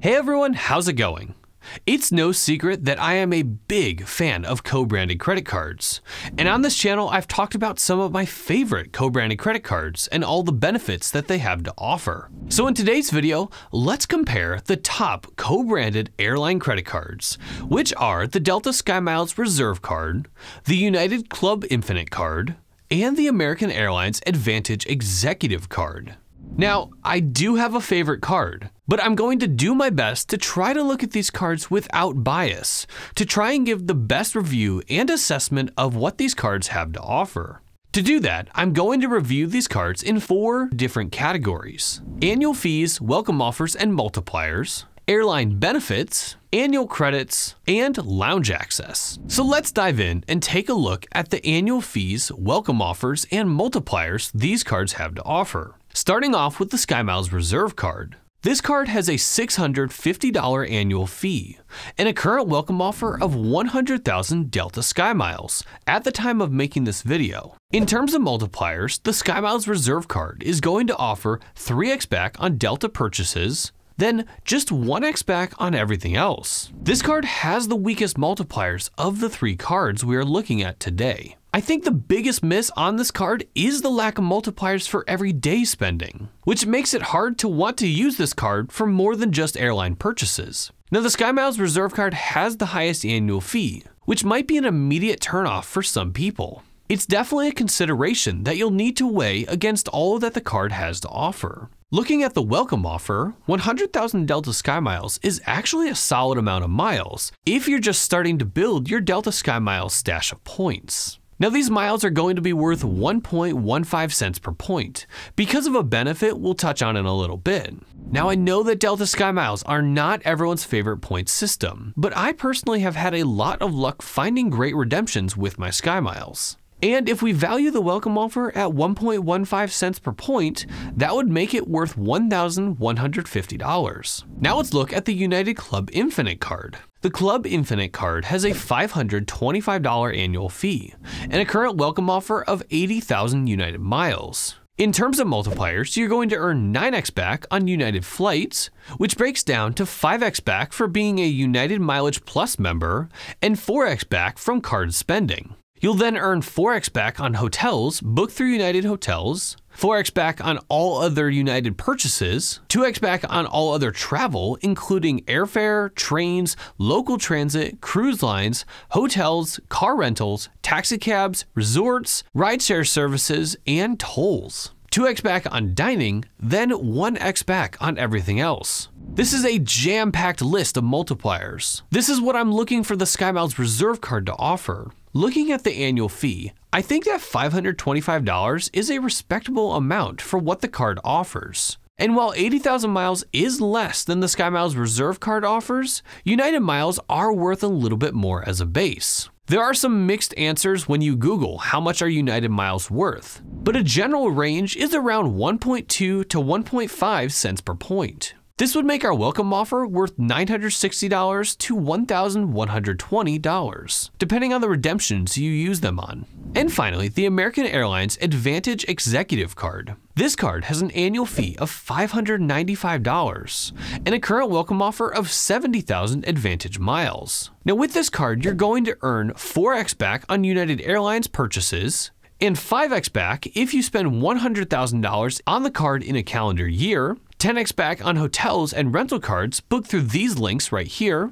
Hey everyone, how's it going? It's no secret that I am a big fan of co-branded credit cards. And on this channel, I've talked about some of my favorite co-branded credit cards and all the benefits that they have to offer. So in today's video, let's compare the top co-branded airline credit cards, which are the Delta SkyMiles Reserve card, the United Club Infinite card, and the American Airlines Advantage Executive card. Now, I do have a favorite card, but I'm going to do my best to try to look at these cards without bias, to try and give the best review and assessment of what these cards have to offer. To do that, I'm going to review these cards in 4 different categories: annual fees, welcome offers and multipliers, airline benefits, annual credits, and lounge access. So let's dive in and take a look at the annual fees, welcome offers, and multipliers these cards have to offer. Starting off with the SkyMiles Reserve card. This card has a $650 annual fee and a current welcome offer of 100,000 Delta SkyMiles at the time of making this video. In terms of multipliers, the SkyMiles Reserve card is going to offer 3x back on Delta purchases, then just 1x back on everything else. This card has the weakest multipliers of the 3 cards we are looking at today. I think the biggest miss on this card is the lack of multipliers for everyday spending, which makes it hard to want to use this card for more than just airline purchases. Now, the SkyMiles Reserve card has the highest annual fee, which might be an immediate turnoff for some people. It's definitely a consideration that you'll need to weigh against all that the card has to offer. Looking at the welcome offer, 100,000 Delta SkyMiles is actually a solid amount of miles if you're just starting to build your Delta SkyMiles stash of points. Now, these miles are going to be worth 1.15 cents per point because of a benefit we'll touch on in a little bit. Now, I know that Delta SkyMiles are not everyone's favorite point system, but I personally have had a lot of luck finding great redemptions with my SkyMiles. And if we value the welcome offer at 1.15 cents per point, that would make it worth $1,150. Now let's look at the United Club Infinite card. The Club Infinite card has a $525 annual fee and a current welcome offer of 80,000 United miles. In terms of multipliers, you're going to earn 9x back on United flights, which breaks down to 5x back for being a United Mileage Plus member and 4x back from card spending. You'll then earn 4x back on hotels booked through United Hotels, 4x back on all other United purchases, 2x back on all other travel, including airfare, trains, local transit, cruise lines, hotels, car rentals, taxicabs, resorts, rideshare services, and tolls. 2x back on dining, then 1x back on everything else. This is a jam-packed list of multipliers. This is what I'm looking for the SkyMiles Reserve card to offer. Looking at the annual fee, I think that $525 is a respectable amount for what the card offers. And while 80,000 miles is less than the SkyMiles Reserve card offers, United miles are worth a little bit more as a base. There are some mixed answers when you Google how much are United miles worth, but a general range is around 1.2 to 1.5 cents per point. This would make our welcome offer worth $960 to $1,120, depending on the redemptions you use them on. And finally, the American Airlines Advantage Executive card. This card has an annual fee of $595 and a current welcome offer of 70,000 Advantage miles. Now, with this card, you're going to earn 4x back on United Airlines purchases, and 5x back if you spend $100,000 on the card in a calendar year, 10x back on hotels and rental cards booked through these links right here,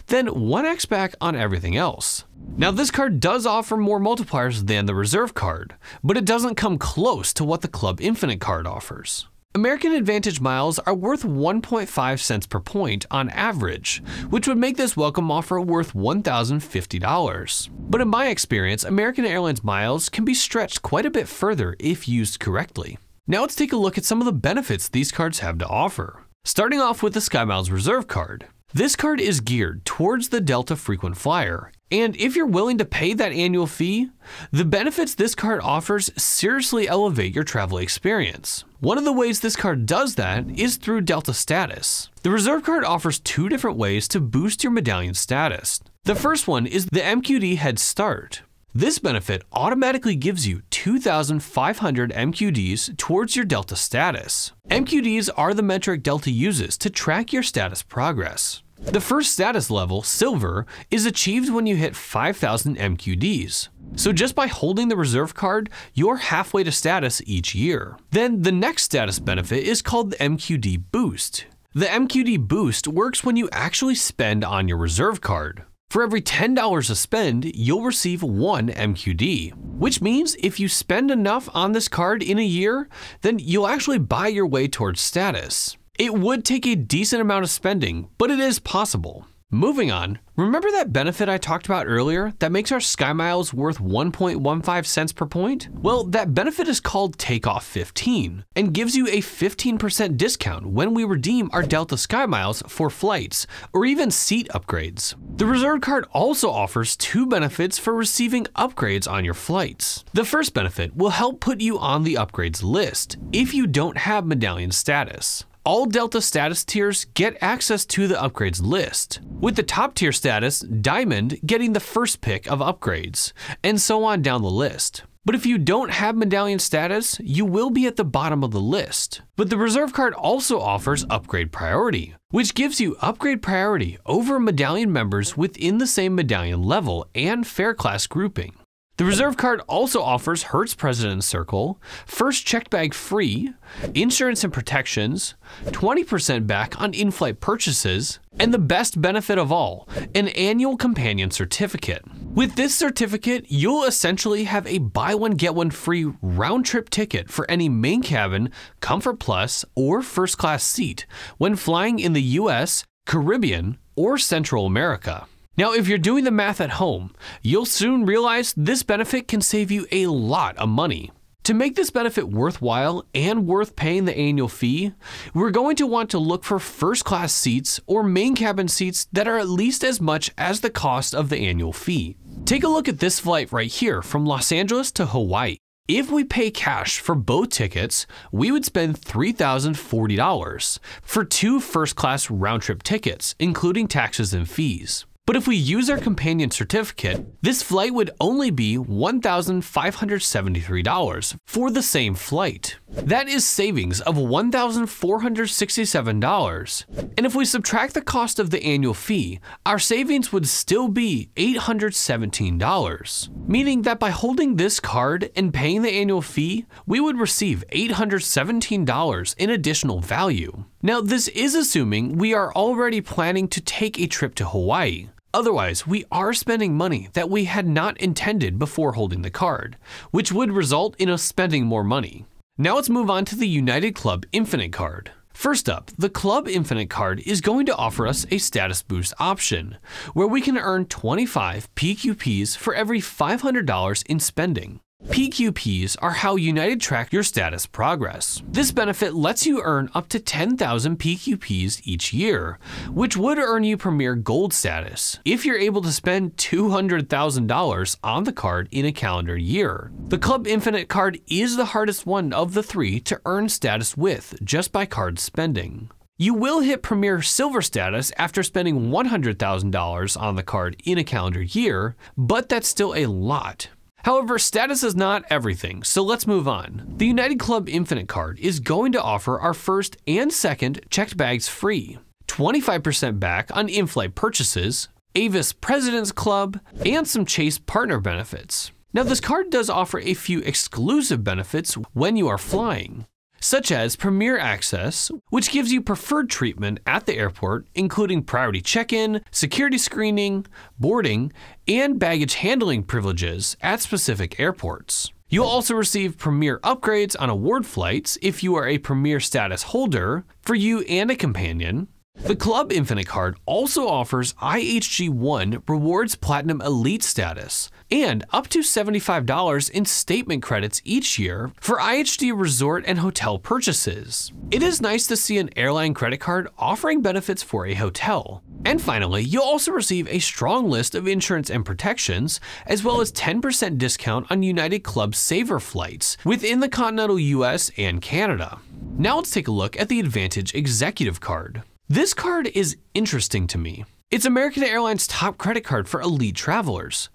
then 1x back on everything else. Now, this card does offer more multipliers than the Reserve card, but it doesn't come close to what the Club Infinite card offers. American Advantage miles are worth 1.5 cents per point on average, which would make this welcome offer worth $1,050. But in my experience, American Airlines miles can be stretched quite a bit further if used correctly. Now let's take a look at some of the benefits these cards have to offer. Starting off with the SkyMiles Reserve card. This card is geared towards the Delta frequent flyer, and if you're willing to pay that annual fee, the benefits this card offers seriously elevate your travel experience. One of the ways this card does that is through Delta status. The Reserve card offers 2 different ways to boost your medallion status. The first one is the MQD Head Start. This benefit automatically gives you 2,500 MQDs towards your Delta status. MQDs are the metric Delta uses to track your status progress. The first status level, Silver, is achieved when you hit 5,000 MQDs. So just by holding the Reserve card, you're halfway to status each year. Then the next status benefit is called the MQD Boost. The MQD Boost works when you actually spend on your Reserve card. For every $10 to spend, you'll receive 1 MQD, which means if you spend enough on this card in a year, then you'll actually buy your way towards status. It would take a decent amount of spending, but it is possible. Moving on, remember that benefit I talked about earlier that makes our SkyMiles worth 1.15 cents per point? Well, that benefit is called Takeoff 15 and gives you a 15% discount when we redeem our Delta SkyMiles for flights or even seat upgrades. The Reserve card also offers 2 benefits for receiving upgrades on your flights. The first benefit will help put you on the upgrades list if you don't have medallion status. All Delta status tiers get access to the upgrades list, with the top tier status, Diamond, getting the first pick of upgrades, and so on down the list. But if you don't have medallion status, you will be at the bottom of the list. But the Reserve card also offers upgrade priority, which gives you upgrade priority over medallion members within the same medallion level and fare class grouping. The Reserve card also offers Hertz President's Circle, first checked bag free, insurance and protections, 20% back on in-flight purchases, and the best benefit of all, an annual companion certificate. With this certificate, you'll essentially have a buy one get one free round-trip ticket for any main cabin, Comfort Plus, or first class seat when flying in the US, Caribbean, or Central America. Now, if you're doing the math at home, you'll soon realize this benefit can save you a lot of money. To make this benefit worthwhile and worth paying the annual fee, we're going to want to look for first class seats or main cabin seats that are at least as much as the cost of the annual fee. Take a look at this flight right here from Los Angeles to Hawaii. If we pay cash for both tickets, we would spend $3,040 for 2 first class round trip tickets, including taxes and fees. But if we use our companion certificate, this flight would only be $1,573 for the same flight. That is savings of $1,467. And if we subtract the cost of the annual fee, our savings would still be $817. Meaning that by holding this card and paying the annual fee, we would receive $817 in additional value. Now, this is assuming we are already planning to take a trip to Hawaii. Otherwise, we are spending money that we had not intended before holding the card, which would result in us spending more money. Now let's move on to the United Club Infinite card. First up, the Club Infinite card is going to offer us a status boost option, where we can earn 25 PQPs for every $500 in spending. PQPs are how United track your status progress. This benefit lets you earn up to 10,000 PQPs each year, which would earn you Premier Gold status if you're able to spend $200,000 on the card in a calendar year. The Club Infinite card is the hardest one of the 3 to earn status with just by card spending. You will hit Premier Silver status after spending $100,000 on the card in a calendar year, but that's still a lot. However, status is not everything, so let's move on. The United Club Infinite card is going to offer our first and second checked bags free, 25% back on in-flight purchases, Avis President's Club, and some Chase partner benefits. Now, this card does offer a few exclusive benefits when you are flying, such as Premier Access, which gives you preferred treatment at the airport, including priority check-in, security screening, boarding, and baggage handling privileges at specific airports. You'll also receive Premier upgrades on award flights if you are a Premier status holder for you and a companion. The Club Infinite card also offers IHG1 Rewards Platinum Elite status and up to $75 in statement credits each year for IHG resort and hotel purchases. It is nice to see an airline credit card offering benefits for a hotel. And finally, you'll also receive a strong list of insurance and protections, as well as 10% discount on United Club Saver flights within the continental US and Canada. Now let's take a look at the Advantage Executive card. This card is interesting to me. It's American Airlines' top credit card for elite travelers,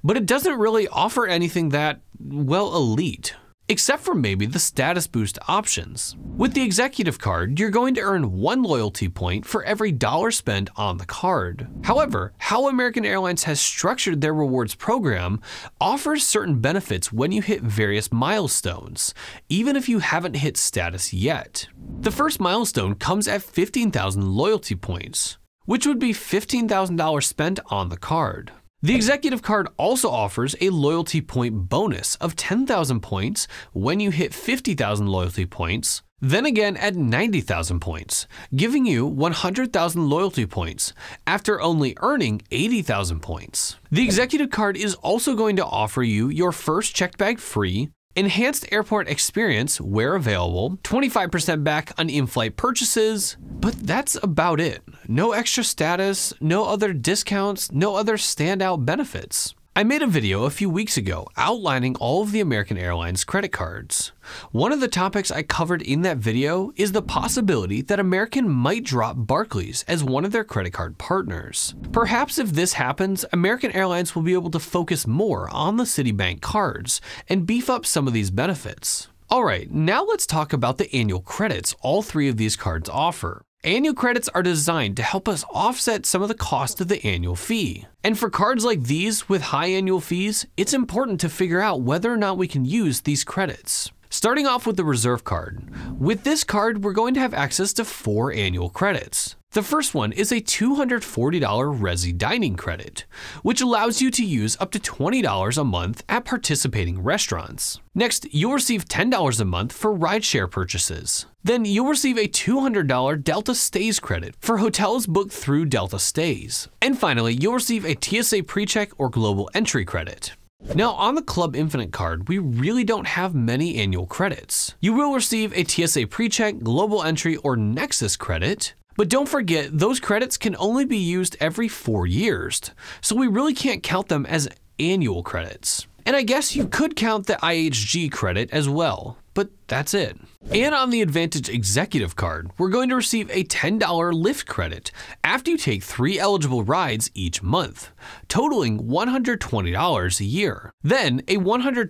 but it doesn't really offer anything that, well, elite. Except for maybe the status boost options. With the executive card, you're going to earn 1 loyalty point for every dollar spent on the card. However, how American Airlines has structured their rewards program offers certain benefits when you hit various milestones, even if you haven't hit status yet. The first milestone comes at 15,000 loyalty points, which would be $15,000 spent on the card. The executive card also offers a loyalty point bonus of 10,000 points when you hit 50,000 loyalty points, then again at 90,000 points, giving you 100,000 loyalty points after only earning 80,000 points. The executive card is also going to offer you your first checked bag free, enhanced airport experience where available, 25% back on in-flight purchases, but that's about it. No extra status, no other discounts, no other standout benefits. I made a video a few weeks ago outlining all of the American Airlines credit cards. One of the topics I covered in that video is the possibility that American might drop Barclays as one of their credit card partners. Perhaps if this happens, American Airlines will be able to focus more on the Citibank cards and beef up some of these benefits. Alright, now let's talk about the annual credits all 3 of these cards offer. Annual credits are designed to help us offset some of the cost of the annual fee. And for cards like these with high annual fees, it's important to figure out whether or not we can use these credits. Starting off with the Reserve card. With this card, we're going to have access to 4 annual credits. The first one is a $240 Resi Dining credit, which allows you to use up to $20 a month at participating restaurants. Next, you'll receive $10 a month for rideshare purchases. Then you'll receive a $200 Delta Stays credit for hotels booked through Delta Stays. And finally, you'll receive a TSA PreCheck or Global Entry credit. Now on the Club Infinite card, we really don't have many annual credits. You will receive a TSA PreCheck, Global Entry, or Nexus credit, but don't forget those credits can only be used every 4 years, so we really can't count them as annual credits. And I guess you could count the IHG credit as well, but that's it. And on the Advantage Executive card, we're going to receive a $10 Lyft credit after you take 3 eligible rides each month, totaling $120 a year. Then a $120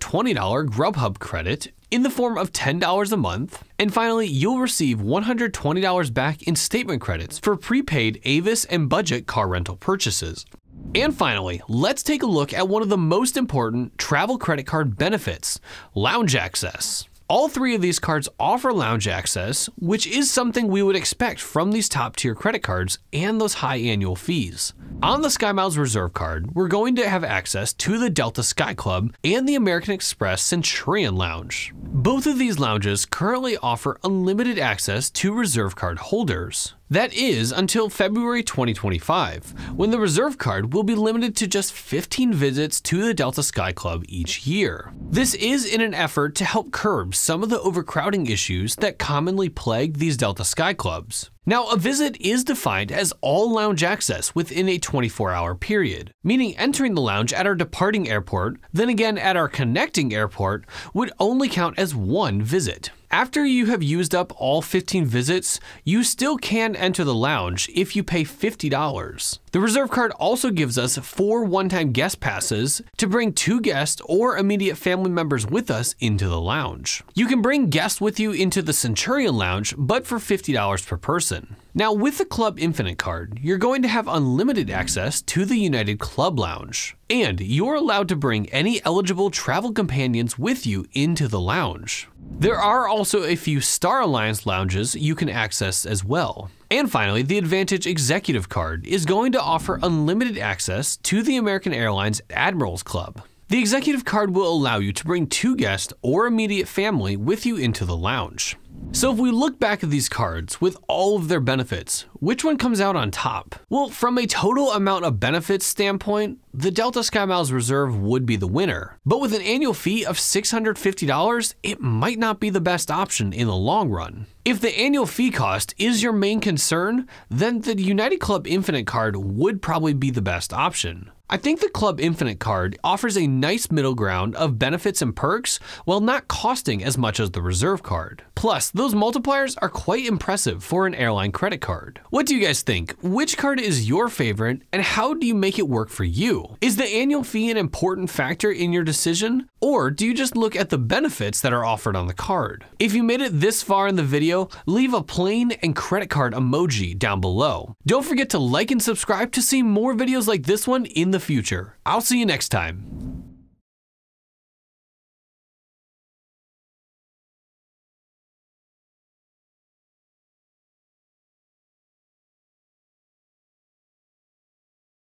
Grubhub credit in the form of $10 a month. And finally, you'll receive $120 back in statement credits for prepaid Avis and budget car rental purchases. And finally, let's take a look at one of the most important travel credit card benefits, lounge access. All 3 of these cards offer lounge access, which is something we would expect from these top tier credit cards and those high annual fees. On the SkyMiles Reserve card, we're going to have access to the Delta Sky Club and the American Express Centurion Lounge. Both of these lounges currently offer unlimited access to Reserve card holders. That is until February 2025, when the Reserve card will be limited to just 15 visits to the Delta Sky Club each year. This is in an effort to help curb some of the overcrowding issues that commonly plague these Delta Sky Clubs. Now, a visit is defined as all lounge access within a 24-hour period, meaning entering the lounge at our departing airport, then again at our connecting airport, would only count as 1 visit. After you have used up all 15 visits, you still can enter the lounge if you pay $50. The Reserve card also gives us 4 one-time guest passes to bring 2 guests or immediate family members with us into the lounge. You can bring guests with you into the Centurion Lounge, but for $50 per person. Now with the Club Infinite card, you're going to have unlimited access to the United Club Lounge, and you're allowed to bring any eligible travel companions with you into the lounge. There are also a few Star Alliance lounges you can access as well. And finally, the Advantage Executive card is going to offer unlimited access to the American Airlines Admirals Club. The Executive card will allow you to bring 2 guests or immediate family with you into the lounge. So if we look back at these cards with all of their benefits, which one comes out on top? Well, from a total amount of benefits standpoint, the Delta SkyMiles Reserve would be the winner. But with an annual fee of $650, it might not be the best option in the long run. If the annual fee cost is your main concern, then the United Club Infinite card would probably be the best option. I think the Club Infinite card offers a nice middle ground of benefits and perks while not costing as much as the Reserve card. Plus, those multipliers are quite impressive for an airline credit card. What do you guys think? Which card is your favorite, and how do you make it work for you? Is the annual fee an important factor in your decision, or do you just look at the benefits that are offered on the card? If you made it this far in the video, leave a plane and credit card emoji down below. Don't forget to like and subscribe to see more videos like this one in the future. I'll see you next time.